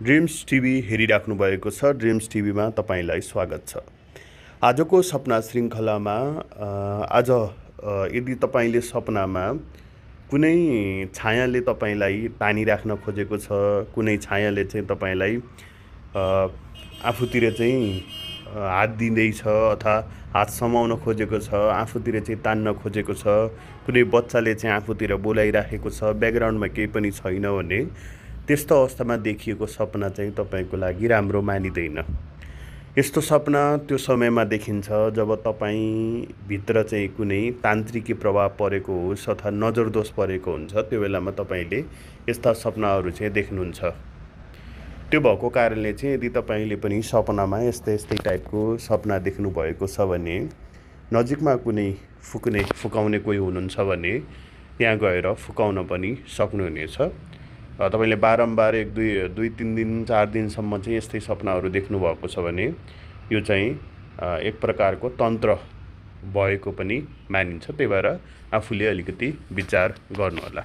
Dreams TV हेरिराख्नु भएको छ। Dreams टिभीमा तपाईलाई स्वागत छ। आजको सपना श्रृङ्खलामा आज यदि तपाईले सपनामा कुनै छायाले तपाईलाई तानिराख्न खोजेको छ, कुनै छायाले चाहिँ तपाईलाई आफूतिर चाहिँ हात दिँदैछ अथवा हात समाउन खोजेको छ, आफूतिर चाहिँ तान्न खोजेको छ, कुनै बच्चाले चाहिँ आफूतिर बोलाइराखेको छ, ब्याकग्राउन्डमा केही पनि छैन भने त्यस्तो अवस्थामा देखिएको सपना चाहिँ तपाईको लागि राम्रो मानिँदैन। यस्तो सपना त्यो समयमा देखिन्छ जब भित्र चाहिँ कुनै तान्त्रिकी प्रभाव परेको होस् अथवा नजर दोष परेको हुन्छ। त्यो बेलामा तपाईले यस्ता सपनाहरू चाहिँ देख्नुहुन्छ। त्यो भएको कारणले चाहिँ यदि तपाईले पनि सपनामा यस्तै टाइपको सपना देख्नु भएको छ भने नजिकमा कुनै फुकाउने कोही हुनुहुन्छ भने त्यहाँ गएर फुकाउन पनि सक्नुहुनेछ। तपाईले बारम्बार 1-2-3 दिन 4 दिनसम्म चाहिँ यस्तै सपनाहरू देख्नु भएको छ भने यो चाहिँ एक प्रकारको तन्त्र भएको पनि मानिन्छ। त्यही भएर आफूले अलिकति विचार गर्नुहोला।